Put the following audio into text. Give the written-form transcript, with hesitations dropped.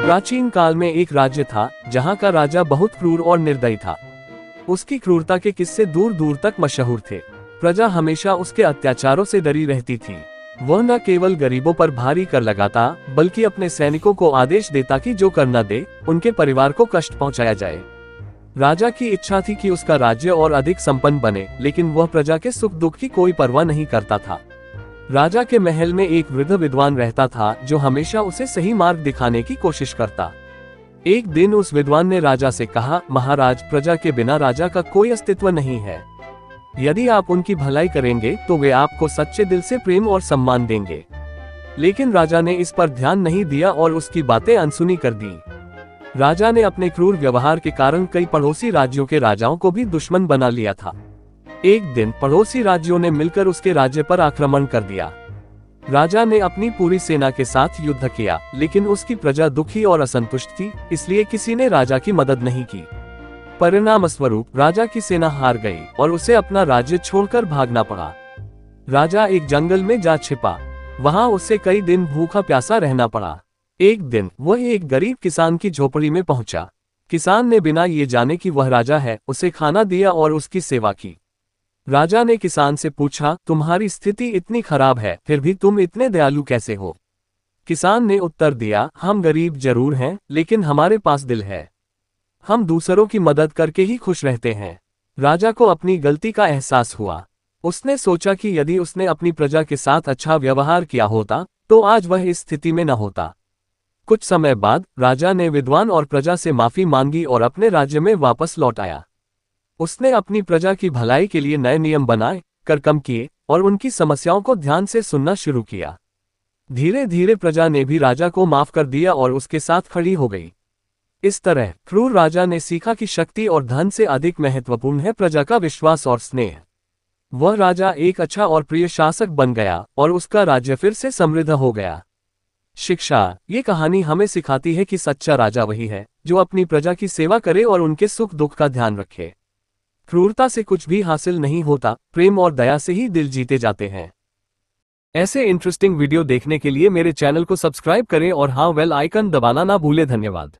प्राचीन काल में एक राज्य था जहाँ का राजा बहुत क्रूर और निर्दयी था। उसकी क्रूरता के किस्से दूर दूर तक मशहूर थे। प्रजा हमेशा उसके अत्याचारों से डरी रहती थी। वह न केवल गरीबों पर भारी कर लगाता, बल्कि अपने सैनिकों को आदेश देता कि जो कर न दे, उनके परिवार को कष्ट पहुंचाया जाए। राजा की इच्छा थी कि उसका राज्य और अधिक संपन्न बने, लेकिन वह प्रजा के सुख दुख की कोई परवाह नहीं करता था। राजा के महल में एक वृद्ध विद्वान रहता था जो हमेशा उसे सही मार्ग दिखाने की कोशिश करता। एक दिन उस विद्वान ने राजा से कहा, महाराज, प्रजा के बिना राजा का कोई अस्तित्व नहीं है। यदि आप उनकी भलाई करेंगे तो वे आपको सच्चे दिल से प्रेम और सम्मान देंगे। लेकिन राजा ने इस पर ध्यान नहीं दिया और उसकी बातें अनसुनी कर दी। राजा ने अपने क्रूर व्यवहार के कारण कई पड़ोसी राज्यों के राजाओं को भी दुश्मन बना लिया था। एक दिन पड़ोसी राज्यों ने मिलकर उसके राज्य पर आक्रमण कर दिया। राजा ने अपनी पूरी सेना के साथ युद्ध किया, लेकिन उसकी प्रजा दुखी और असंतुष्ट थी, इसलिए किसी ने राजा की मदद नहीं की। परिणाम स्वरूप राजा की सेना हार गई और उसे अपना राज्य छोड़कर भागना पड़ा। राजा एक जंगल में जा छिपा। वहां उसे कई दिन भूखा प्यासा रहना पड़ा। एक दिन वह एक गरीब किसान की झोपड़ी में पहुंचा। किसान ने बिना ये जाने कि वह राजा है, उसे खाना दिया और उसकी सेवा की। राजा ने किसान से पूछा, तुम्हारी स्थिति इतनी खराब है, फिर भी तुम इतने दयालु कैसे हो? किसान ने उत्तर दिया, हम गरीब जरूर हैं, लेकिन हमारे पास दिल है। हम दूसरों की मदद करके ही खुश रहते हैं। राजा को अपनी गलती का एहसास हुआ। उसने सोचा कि यदि उसने अपनी प्रजा के साथ अच्छा व्यवहार किया होता तो आज वह इस स्थिति में न होता। कुछ समय बाद राजा ने विद्वान और प्रजा से माफी मांगी और अपने राज्य में वापस लौट आया। उसने अपनी प्रजा की भलाई के लिए नए नियम बनाए, कर कम किए और उनकी समस्याओं को ध्यान से सुनना शुरू किया। धीरे धीरे प्रजा ने भी राजा को माफ कर दिया और उसके साथ खड़ी हो गई। इस तरह क्रूर राजा ने सीखा कि शक्ति और धन से अधिक महत्वपूर्ण है प्रजा का विश्वास और स्नेह। वह राजा एक अच्छा और प्रिय शासक बन गया और उसका राज्य फिर से समृद्ध हो गया। शिक्षा: ये कहानी हमें सिखाती है कि सच्चा राजा वही है जो अपनी प्रजा की सेवा करे और उनके सुख दुख का ध्यान रखे। क्रूरता से कुछ भी हासिल नहीं होता, प्रेम और दया से ही दिल जीते जाते हैं। ऐसे इंटरेस्टिंग वीडियो देखने के लिए मेरे चैनल को सब्सक्राइब करें और हाँ, बेल आइकन दबाना ना भूलें। धन्यवाद।